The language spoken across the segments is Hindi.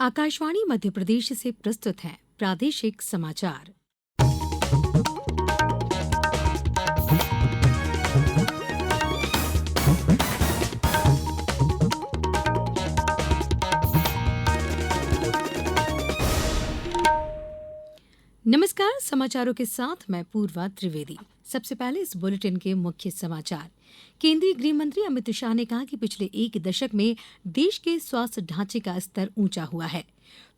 आकाशवाणी मध्य प्रदेश से प्रस्तुत है प्रादेशिक समाचार। नमस्कार, समाचारों के साथ मैं पूर्वा त्रिवेदी। सबसे पहले इस बुलेटिन के मुख्य समाचार। केंद्रीय गृह मंत्री अमित शाह ने कहा कि पिछले एक दशक में देश के स्वास्थ्य ढांचे का स्तर ऊंचा हुआ है।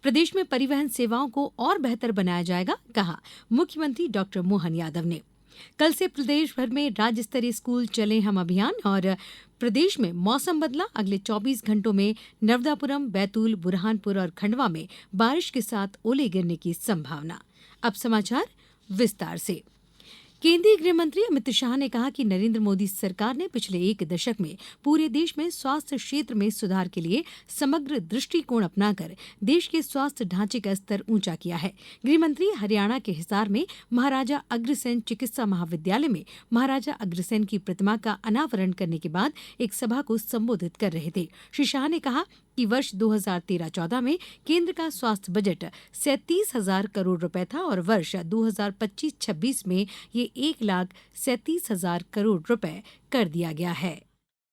प्रदेश में परिवहन सेवाओं को और बेहतर बनाया जाएगा, कहा मुख्यमंत्री डॉक्टर मोहन यादव ने। कल से प्रदेश भर में राज्य स्तरीय स्कूल चले हम अभियान और प्रदेश में मौसम बदला। अगले 24 घंटों में नर्मदापुरम, बैतूल, बुरहानपुर और खंडवा में बारिश के साथ ओले गिरने की संभावना। अब समाचार विस्तार से। केंद्रीय गृह मंत्री अमित शाह ने कहा कि नरेंद्र मोदी सरकार ने पिछले एक दशक में पूरे देश में स्वास्थ्य क्षेत्र में सुधार के लिए समग्र दृष्टिकोण अपनाकर देश के स्वास्थ्य ढांचे का स्तर ऊंचा किया है। गृह मंत्री हरियाणा के हिसार में महाराजा अग्रसेन चिकित्सा महाविद्यालय में महाराजा अग्रसेन की प्रतिमा का अनावरण करने के बाद एक सभा को संबोधित कर रहे थे। श्री शाह ने कहा कि वर्ष 2013-14 में केंद्र का स्वास्थ्य बजट 37,000 करोड़ रुपए था और वर्ष 2025-26 में ये 1,37,000 करोड़ रुपए कर दिया गया है।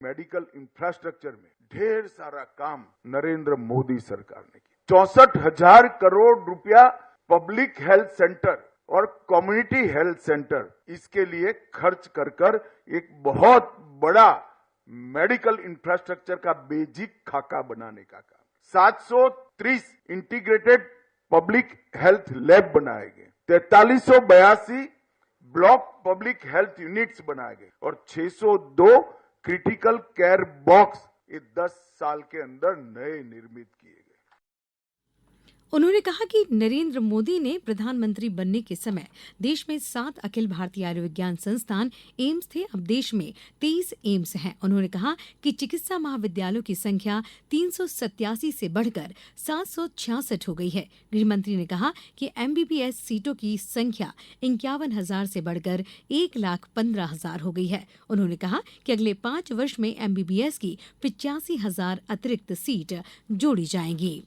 मेडिकल इंफ्रास्ट्रक्चर में ढेर सारा काम नरेंद्र मोदी सरकार ने किया। 64,000 करोड़ रुपया पब्लिक हेल्थ सेंटर और कम्युनिटी हेल्थ सेंटर इसके लिए खर्च कर एक बहुत बड़ा मेडिकल इंफ्रास्ट्रक्चर का बेसिक खाका बनाने का काम। 730 इंटीग्रेटेड पब्लिक हेल्थ लैब बनाए गए, 4382 ब्लॉक पब्लिक हेल्थ यूनिट्स बनाए गए और 602 क्रिटिकल केयर बॉक्स ये 10 साल के अंदर नए निर्मित किए गए। उन्होंने कहा कि नरेंद्र मोदी ने प्रधानमंत्री बनने के समय देश में 7 अखिल भारतीय आयुर्विज्ञान संस्थान एम्स थे, अब देश में 23 एम्स हैं। उन्होंने कहा कि चिकित्सा महाविद्यालयों की संख्या 387 से बढ़कर 766 हो गई है। गृह मंत्री ने कहा कि एमबीबीएस सीटों की संख्या 51,000 से बढ़कर 1,15,000 हो गई है। उन्होंने कहा कि अगले 5 वर्ष में एमबीबीएस की 85,000 अतिरिक्त सीट जोड़ी जाएंगी।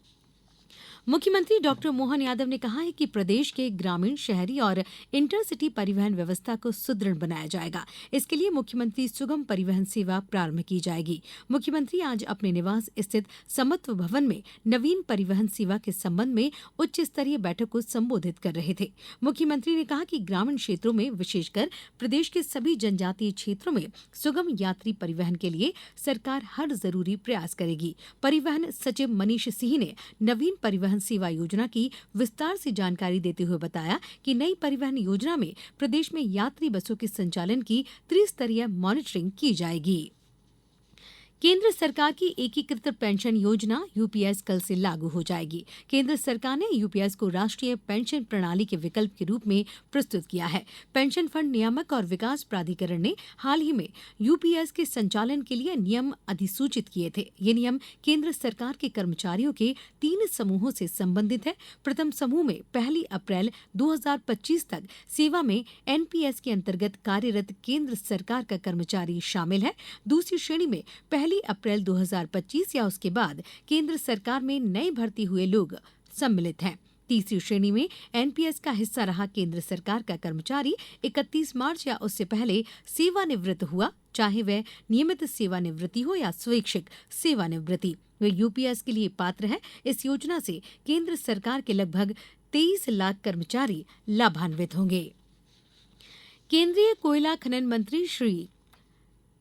मुख्यमंत्री डॉक्टर मोहन यादव ने कहा है कि प्रदेश के ग्रामीण, शहरी और इंटरसिटी परिवहन व्यवस्था को सुदृढ़ बनाया जाएगा। इसके लिए मुख्यमंत्री सुगम परिवहन सेवा प्रारंभ की जाएगी। मुख्यमंत्री आज अपने निवास स्थित समत्व भवन में नवीन परिवहन सेवा के संबंध में उच्च स्तरीय बैठक को संबोधित कर रहे थे। मुख्यमंत्री ने कहा कि ग्रामीण क्षेत्रों में, विशेषकर प्रदेश के सभी जनजातीय क्षेत्रों में सुगम यात्री परिवहन के लिए सरकार हर जरूरी प्रयास करेगी। परिवहन सचिव मनीष सिंह ने नवीन परिवहन सेवा योजना की विस्तार से जानकारी देते हुए बताया कि नई परिवहन योजना में प्रदेश में यात्री बसों के संचालन की त्रिस्तरीय मॉनिटरिंग की जाएगी। केंद्र सरकार की एकीकृत पेंशन योजना यूपीएस कल से लागू हो जाएगी। केंद्र सरकार ने यूपीएस को राष्ट्रीय पेंशन प्रणाली के विकल्प के रूप में प्रस्तुत किया है। पेंशन फंड नियामक और विकास प्राधिकरण ने हाल ही में यूपीएस के संचालन के लिए नियम अधिसूचित किए थे। ये नियम केंद्र सरकार के कर्मचारियों के 3 समूहों से संबंधित है। प्रथम समूह में 1 अप्रैल 2025 तक सेवा में एनपीएस के अंतर्गत कार्यरत केंद्र सरकार का कर्मचारी शामिल है। दूसरी श्रेणी में 1 अप्रैल 2025 या उसके बाद केंद्र सरकार में नए भर्ती हुए लोग सम्मिलित हैं। तीसरी श्रेणी में एनपीएस का हिस्सा रहा केंद्र सरकार का कर्मचारी 31 मार्च या उससे पहले सेवानिवृत्त हुआ, चाहे वह नियमित सेवानिवृत्ति हो या स्वैच्छिक सेवानिवृत्ति, वे यूपीएस के लिए पात्र है। इस योजना से केंद्र सरकार के लगभग 23 लाख कर्मचारी लाभान्वित होंगे। केंद्रीय कोयला खनन मंत्री श्री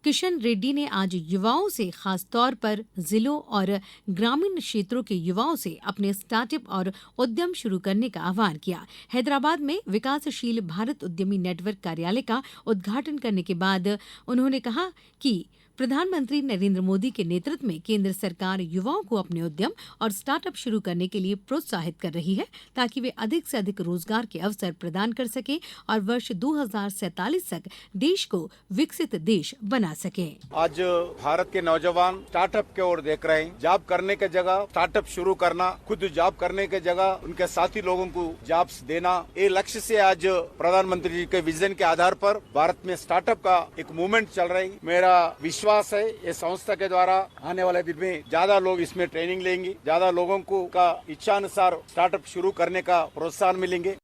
किशन रेड्डी ने आज युवाओं से, खासतौर पर जिलों और ग्रामीण क्षेत्रों के युवाओं से अपने स्टार्टअप और उद्यम शुरू करने का आह्वान किया। हैदराबाद में विकासशील भारत उद्यमी नेटवर्क कार्यालय का उद्घाटन करने के बाद उन्होंने कहा कि प्रधानमंत्री नरेंद्र मोदी के नेतृत्व में केंद्र सरकार युवाओं को अपने उद्यम और स्टार्टअप शुरू करने के लिए प्रोत्साहित कर रही है, ताकि वे अधिक से अधिक रोजगार के अवसर प्रदान कर सकें और वर्ष 2047 तक देश को विकसित देश बना सके। आज भारत के नौजवान स्टार्टअप की ओर देख रहे हैं। जॉब करने के जगह स्टार्टअप शुरू करना, खुद जॉब करने के जगह उनके साथी लोगों को जॉब्स देना, ये लक्ष्य से आज प्रधानमंत्री जी के विजन के आधार पर भारत में स्टार्टअप का एक मूवमेंट चल रही है। मेरा विश्वास विश्वास है ये संस्था के द्वारा आने वाले दिन में ज्यादा लोग इसमें ट्रेनिंग लेंगे, ज्यादा लोगों को का इच्छानुसार स्टार्टअप शुरू करने का प्रोत्साहन मिलेंगे।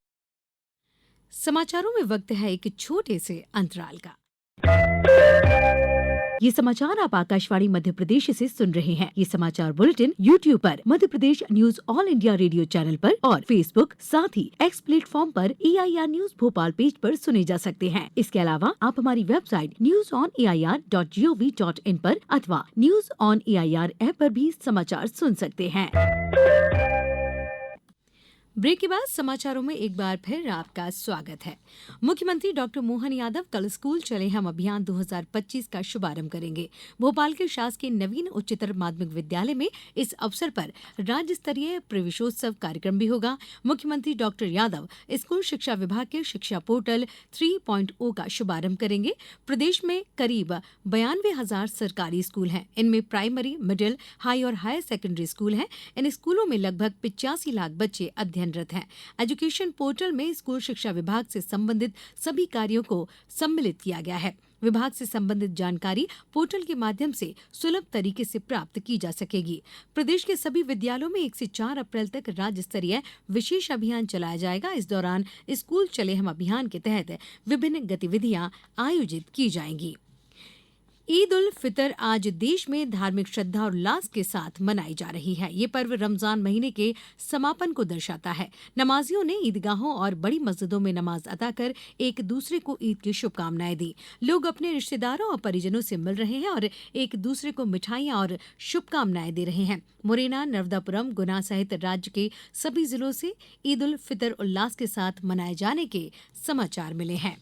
समाचारों में वक्त है एक छोटे से अंतराल का। ये समाचार आप आकाशवाणी मध्य प्रदेश से सुन रहे हैं। ये समाचार बुलेटिन YouTube पर, Madhya Pradesh news All India Radio channel पर और फेसबुक साथ ही एक्स प्लेटफॉर्म पर AIR न्यूज भोपाल पेज पर सुने जा सकते हैं। इसके अलावा आप हमारी वेबसाइट newsonair.gov.in पर अथवा न्यूज ऑन AIR ऐप पर भी समाचार सुन सकते हैं। ब्रेक के बाद समाचारों में एक बार फिर आपका स्वागत है। मुख्यमंत्री डॉक्टर मोहन यादव कल स्कूल चले हम अभियान 2025 का शुभारंभ करेंगे। भोपाल के शासकीय नवीन उच्चतर माध्यमिक विद्यालय में इस अवसर पर राज्य स्तरीय प्रवेशोत्सव कार्यक्रम भी होगा। मुख्यमंत्री डॉक्टर यादव स्कूल शिक्षा विभाग के शिक्षा पोर्टल 3.0 का शुभारंभ करेंगे। प्रदेश में करीब 92,000 सरकारी स्कूल हैं। इनमें प्राइमरी, मिडिल, हाई और हायर सेकेंडरी स्कूल हैं। इन स्कूलों में लगभग 85 लाख बच्चे अध्ययनरत हैं। एजुकेशन पोर्टल में स्कूल शिक्षा विभाग से संबंधित सभी कार्यों को सम्मिलित किया गया है। विभाग से संबंधित जानकारी पोर्टल के माध्यम से सुलभ तरीके से प्राप्त की जा सकेगी। प्रदेश के सभी विद्यालयों में 1 से 4 अप्रैल तक राज्य स्तरीय विशेष अभियान चलाया जाएगा। इस दौरान स्कूल चले हम अभियान के तहत विभिन्न गतिविधियां आयोजित की जाएंगी। ईद उल फितर आज देश में धार्मिक श्रद्धा और उल्लास के साथ मनाई जा रही है। ये पर्व रमजान महीने के समापन को दर्शाता है। नमाजियों ने ईदगाहों और बड़ी मस्जिदों में नमाज अदा कर एक दूसरे को ईद की शुभकामनाएं दी। लोग अपने रिश्तेदारों और परिजनों से मिल रहे हैं और एक दूसरे को मिठाइयां और शुभकामनाएं दे रहे हैं। मुरैना, नर्मदापुरम, गुना सहित राज्य के सभी जिलों से ईद उल फितर उल्लास के साथ मनाए जाने के समाचार मिले हैं।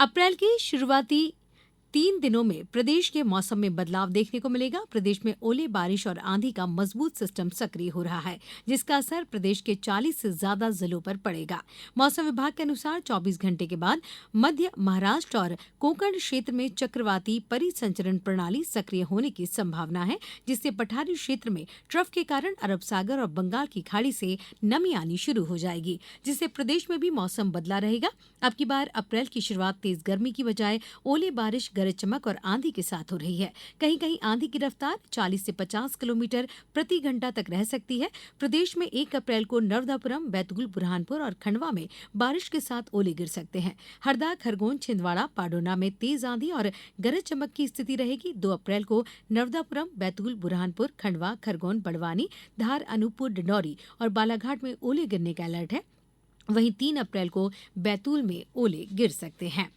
अप्रैल के शुरुआती 3 दिनों में प्रदेश के मौसम में बदलाव देखने को मिलेगा। प्रदेश में ओले, बारिश और आंधी का मजबूत सिस्टम सक्रिय हो रहा है, जिसका असर प्रदेश के 40 से ज्यादा जिलों पर पड़ेगा। मौसम विभाग के अनुसार 24 घंटे के बाद मध्य महाराष्ट्र और कोंकण क्षेत्र में चक्रवाती परिसंचरण प्रणाली सक्रिय होने की संभावना है, जिससे पठारी क्षेत्र में ट्रफ के कारण अरब सागर और बंगाल की खाड़ी से नमी आनी शुरू हो जाएगी, जिससे प्रदेश में भी मौसम बदला रहेगा। अब की बार अप्रैल की शुरुआत तेज गर्मी की बजाय ओले, बारिश, गरज चमक और आंधी के साथ हो रही है। कहीं कहीं आंधी की रफ्तार 40 से 50 किलोमीटर प्रति घंटा तक रह सकती है। प्रदेश में 1 अप्रैल को नर्मदापुरम, बैतूल, बुरहानपुर और खंडवा में बारिश के साथ ओले गिर सकते हैं। हरदा, खरगोन, छिंदवाड़ा, पाडोना में तेज आंधी और गरज चमक की स्थिति रहेगी। 2 अप्रैल को नर्मदापुरम, बैतूल, बुरहानपुर, खंडवा, खरगोन, बड़वानी, धार, अनूपपुर, डिंडौरी और बालाघाट में ओले गिरने का अलर्ट है। वहीं 3 अप्रैल को बैतूल में ओले गिर सकते हैं।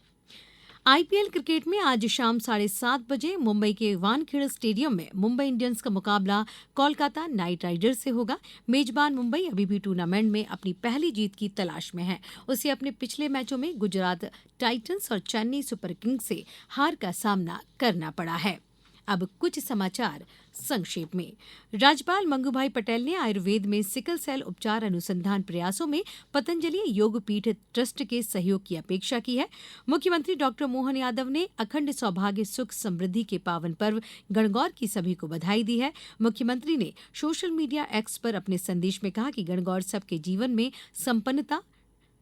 IPL क्रिकेट में आज शाम 7:30 बजे मुंबई के वानखेड़े स्टेडियम में मुंबई इंडियंस का मुकाबला कोलकाता नाइट राइडर्स से होगा। मेजबान मुंबई अभी भी टूर्नामेंट में अपनी पहली जीत की तलाश में है। उसे अपने पिछले मैचों में गुजरात टाइटंस और चेन्नई सुपर किंग्स से हार का सामना करना पड़ा है। अब कुछ समाचार संक्षेप में। राज्यपाल मंगूभाई पटेल ने आयुर्वेद में सिकल सेल उपचार अनुसंधान प्रयासों में पतंजलि योगपीठ ट्रस्ट के सहयोग की अपेक्षा की है। मुख्यमंत्री डॉक्टर मोहन यादव ने अखंड सौभाग्य, सुख, समृद्धि के पावन पर्व गणगौर की सभी को बधाई दी है। मुख्यमंत्री ने सोशल मीडिया एक्स पर अपने संदेश में कहा कि गणगौर सबके जीवन में संपन्नता,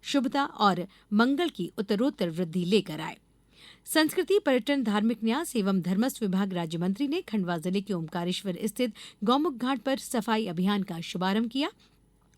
शुभता और मंगल की उत्तरोत्तर वृद्धि लेकर आए। संस्कृति, पर्यटन, धार्मिक न्यास एवं धर्मस्व विभाग राज्य मंत्री ने खंडवा जिले के ओमकारेश्वर स्थित गौमुख घाट पर सफाई अभियान का शुभारंभ किया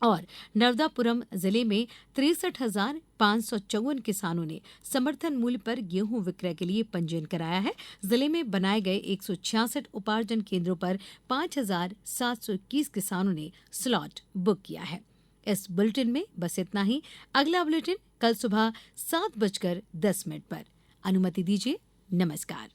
और नर्मदापुरम जिले में 63,554 किसानों ने समर्थन मूल्य पर गेहूं विक्रय के लिए पंजीयन कराया है। जिले में बनाए गए 166 उपार्जन केंद्रों पर 5,721 किसानों ने स्लॉट बुक किया है। इस बुलेटिन में बस इतना ही। अगला बुलेटिन कल सुबह 7:10 पर। अनुमति दीजिए। नमस्कार।